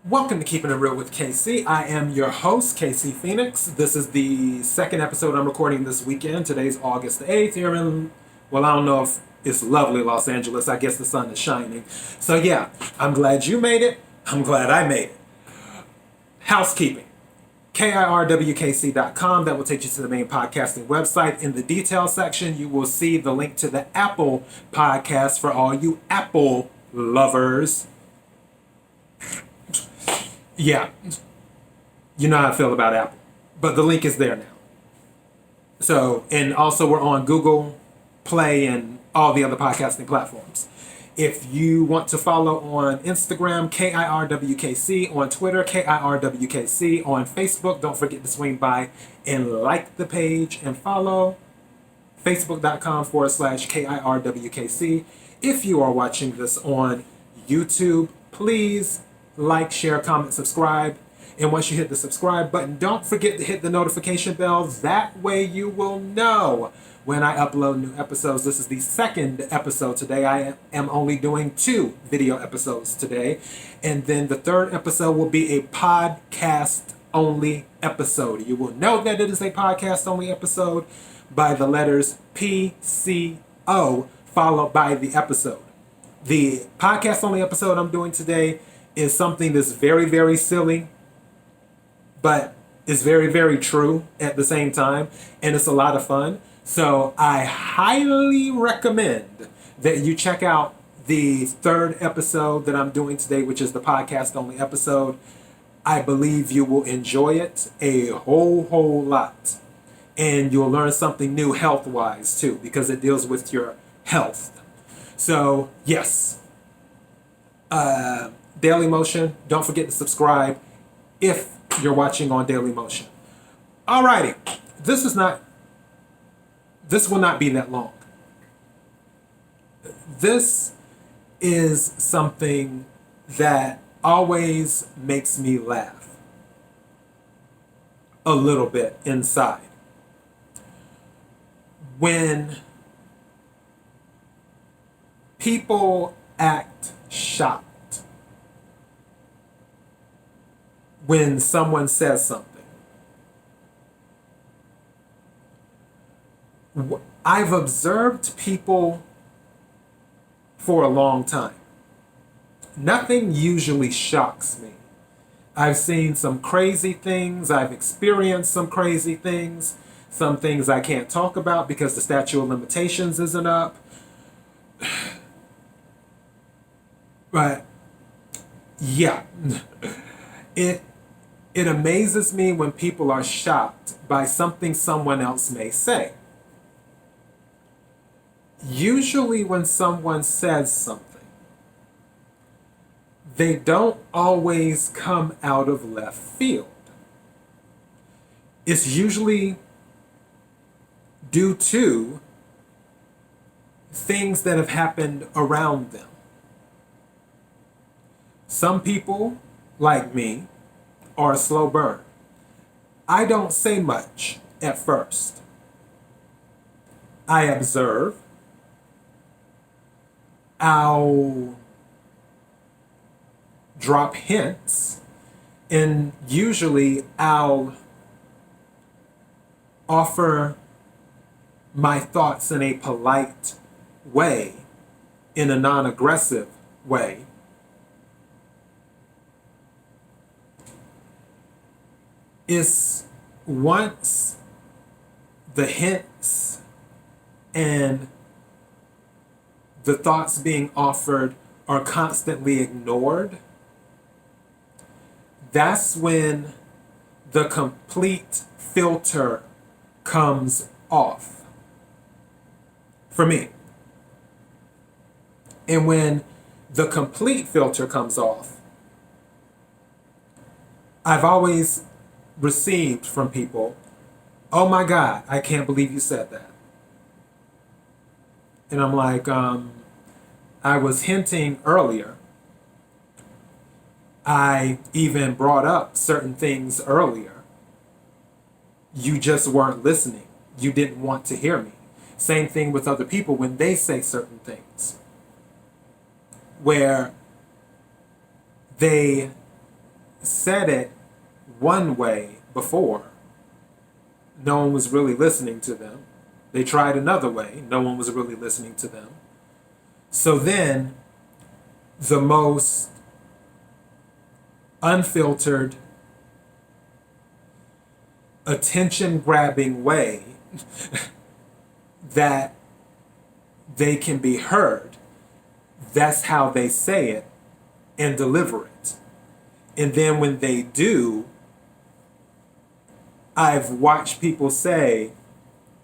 Welcome to Keeping It Real with KC. I am your host, KC Phoenix. This is the second episode I'm recording this weekend. Today's August the 8th here in, well, I don't know if it's lovely Los Angeles. I guess the sun is shining. So yeah, I'm glad you made it. I'm glad I made it. Housekeeping. KIRWKC.com. That will take you to the main podcasting website. In the details section, you will see the link to the Apple podcast for all you Apple lovers. Yeah, you know how I feel about Apple. But the link is there now. So, and also we're on Google Play and all the other podcasting platforms. If you want to follow on Instagram, KIRWKC, on Twitter, KIRWKC, on Facebook, don't forget to swing by and like the page and follow facebook.com/KIRWKC. If you are watching this on YouTube, please like, share, comment, subscribe. And once you hit the subscribe button, don't forget to hit the notification bell. That way you will know when I upload new episodes. This is the second episode today. I am only doing 2 video episodes today. And then the third episode will be a podcast only episode. You will know that it is a podcast only episode by the letters PCO followed by the episode. The podcast only episode I'm doing today is something that's very, very silly, but is very, very true at the same time, and it's a lot of fun. So I highly recommend that you check out the third episode that I'm doing today, which is the podcast only episode. I believe you will enjoy it a whole lot, and you'll learn something new health-wise too, because it deals with your health. So yes, Daily Motion. Don't forget to subscribe if you're watching on Daily Motion. Alrighty, this will not be that long. This is something that always makes me laugh a little bit inside. When people act shocked when someone says something. I've observed people for a long time. Nothing usually shocks me. I've seen some crazy things. I've experienced some crazy things. Some things I can't talk about because the statute of limitations isn't up. But yeah, it amazes me when people are shocked by something someone else may say. Usually when someone says something, they don't always come out of left field. It's usually due to things that have happened around them. Some people, like me, are a slow burn. I don't say much at first. I observe. I'll drop hints, and usually I'll offer my thoughts in a polite way, in a non-aggressive way. It's once the hints and the thoughts being offered are constantly ignored, that's when the complete filter comes off for me. And when the complete filter comes off, I've always received from people, "Oh my God, I can't believe you said that." And I'm like, I was hinting earlier. I even brought up certain things earlier. You just weren't listening. You didn't want to hear me. Same thing with other people when they say certain things, where they said it one way before, no one was really listening to them. They tried another way, no one was really listening to them. So then, the most unfiltered, attention-grabbing way that they can be heard, that's how they say it and deliver it. And then when they do, I've watched people say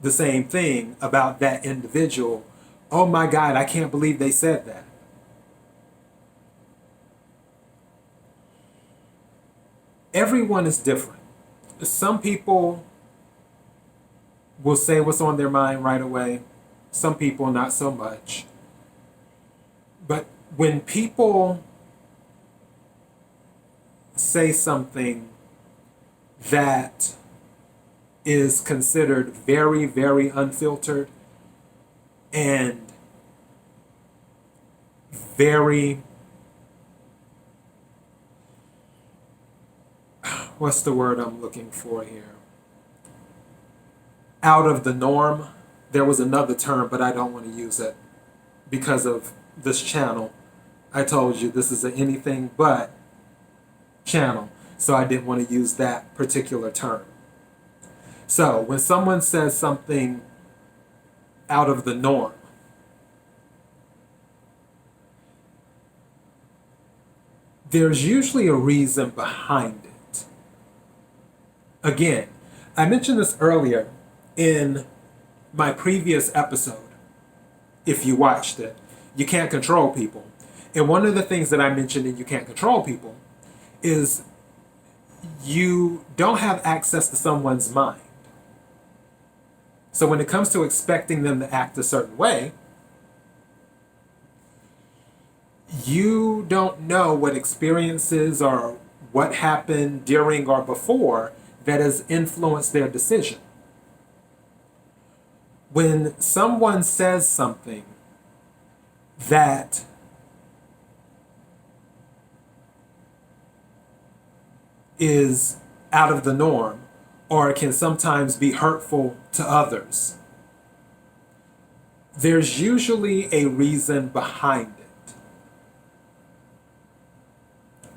the same thing about that individual. Oh my God, I can't believe they said that. Everyone is different. Some people will say what's on their mind right away. Some people not so much. But when people say something that is considered very, very unfiltered and very, what's the word I'm looking for here? Out of the norm. There was another term, but I don't want to use it because of this channel. I told you this is an anything but channel, so I didn't want to use that particular term. So when someone says something out of the norm, there's usually a reason behind it. Again, I mentioned this earlier in my previous episode. If you watched it, you can't control people. And one of the things that I mentioned in You Can't Control People is you don't have access to someone's mind. So when it comes to expecting them to act a certain way, you don't know what experiences or what happened during or before that has influenced their decision. When someone says something that is out of the norm or can sometimes be hurtful to others, there's usually a reason behind it.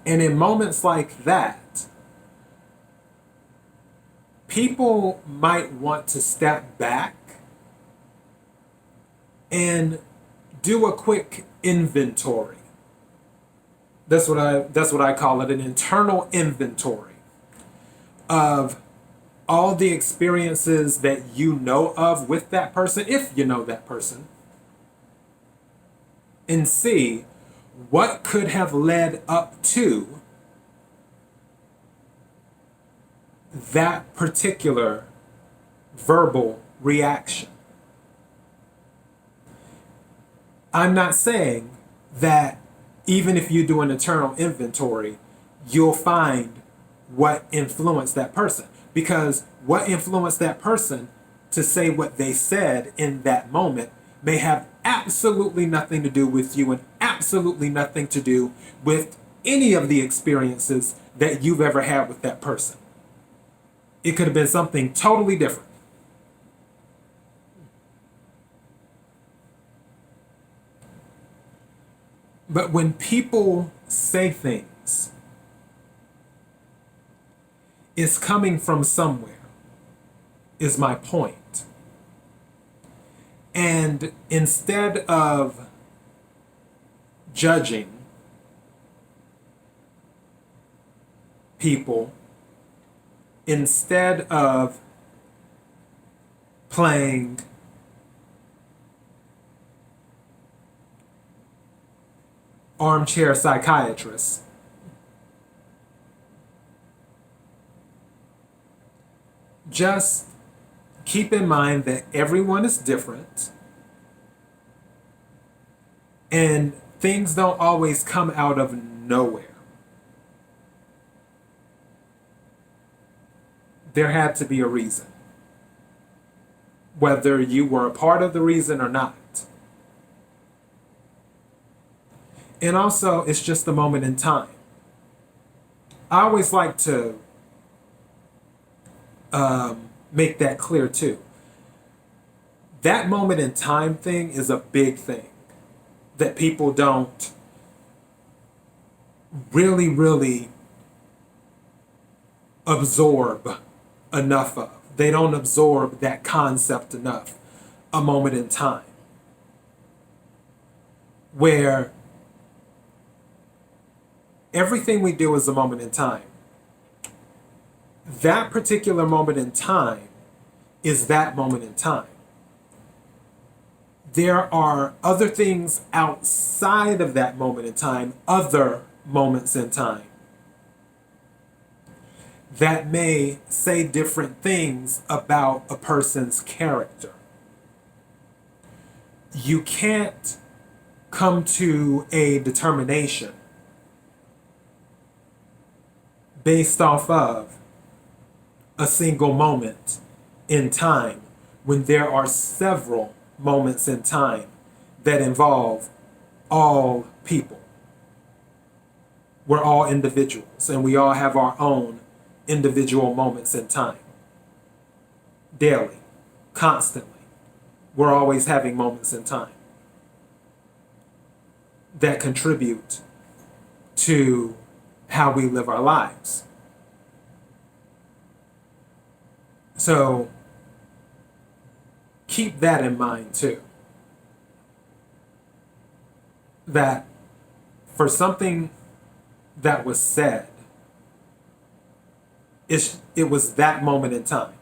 And in moments like that, people might want to step back and do a quick inventory. That's what I call it, an internal inventory of all the experiences that you know of with that person, if you know that person, and see what could have led up to that particular verbal reaction. I'm not saying that even if you do an internal inventory, you'll find what influenced that person. Because what influenced that person to say what they said in that moment may have absolutely nothing to do with you and absolutely nothing to do with any of the experiences that you've ever had with that person. It could have been something totally different. But when people say things, it's coming from somewhere, is my point. And instead of judging people, instead of playing armchair psychiatrist, just keep in mind that everyone is different and things don't always come out of nowhere. There had to be a reason, whether you were a part of the reason or not. And also, it's just a moment in time. I always like to make that clear too. That moment in time thing is a big thing that people don't really absorb enough of. They don't absorb that concept enough. A moment in time where everything we do is a moment in time. That particular moment in time is that moment in time. There are other things outside of that moment in time, other moments in time, that may say different things about a person's character. You can't come to a determination based off of a single moment in time when there are several moments in time that involve all people. We're all individuals and we all have our own individual moments in time. Daily, constantly. We're always having moments in time that contribute to how we live our lives. So keep that in mind too. That for something that was said, it was that moment in time.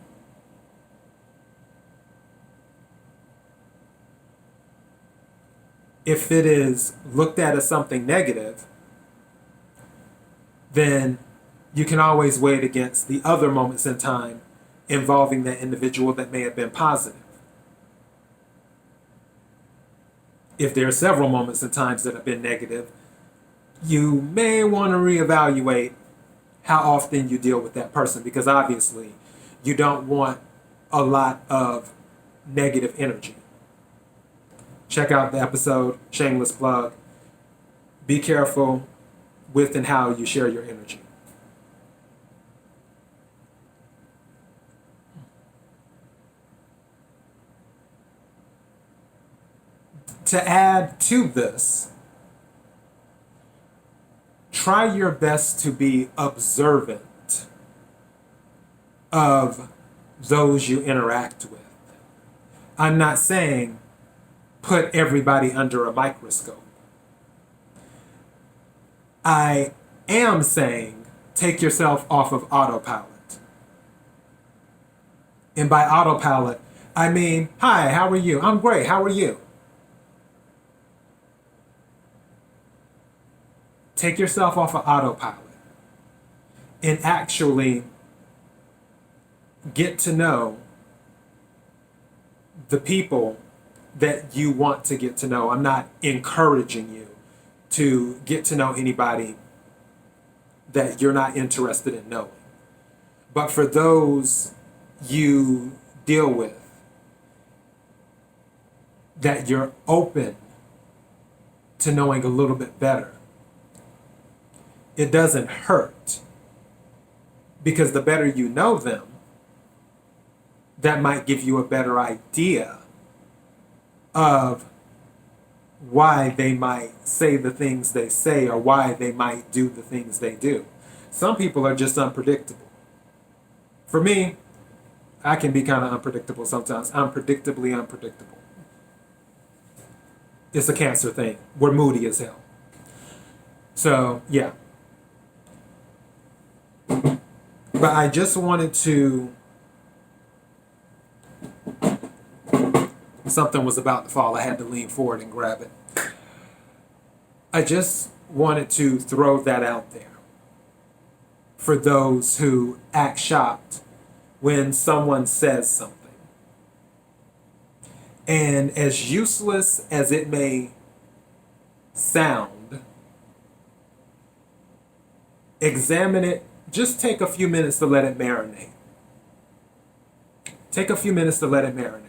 If it is looked at as something negative, then you can always weigh it against the other moments in time involving that individual that may have been positive. If there are several moments in times that have been negative, you may want to reevaluate how often you deal with that person, because obviously you don't want a lot of negative energy. Check out the episode, shameless plug. Be careful with and how you share your energy. To add to this, try your best to be observant of those you interact with. I'm not saying put everybody under a microscope. I am saying take yourself off of autopilot. And by autopilot, I mean, hi, how are you? I'm great, how are you? Take yourself off of autopilot and actually get to know the people that you want to get to know. I'm not encouraging you to get to know anybody that you're not interested in knowing. But for those you deal with, that you're open to knowing a little bit better, it doesn't hurt, because the better you know them, that might give you a better idea of why they might say the things they say or why they might do the things they do. Some people are just unpredictable. For me, I can be kind of unpredictable sometimes. I'm predictably unpredictable. It's a Cancer thing. We're moody as hell. So, yeah. But I just wanted to... Something was about to fall. I had to lean forward and grab it. I just wanted to throw that out there for those who act shocked when someone says something. And as useless as it may sound, examine it. Just take a few minutes to let it marinate. Take a few minutes to let it marinate.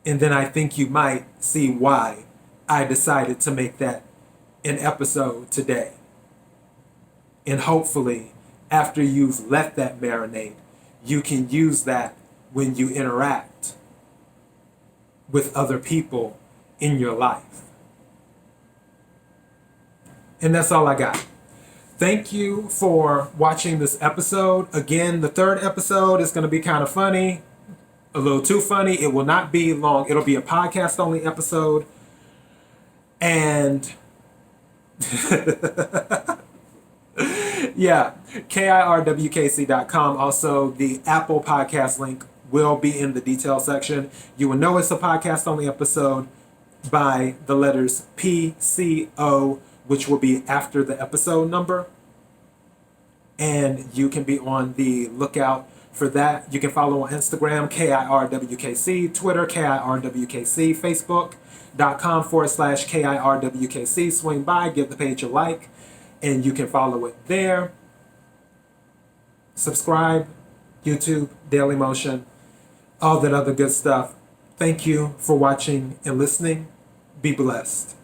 And then I think you might see why I decided to make that an episode today. And hopefully, after you've let that marinate, you can use that when you interact with other people in your life. And that's all I got. Thank you for watching this episode. Again, the third episode is going to be kind of funny, a little too funny. It will not be long. It'll be a podcast only episode. And yeah, KIRWKC.com. Also, the Apple podcast link will be in the detail section. You will know it's a podcast only episode by the letters PCO, which will be after the episode number. And you can be on the lookout for that. You can follow on Instagram, KIRWKC, Twitter, KIRWKC, Facebook.com/KIRWKC. Swing by, give the page a like, and you can follow it there. Subscribe, YouTube, Daily Motion, all that other good stuff. Thank you for watching and listening. Be blessed.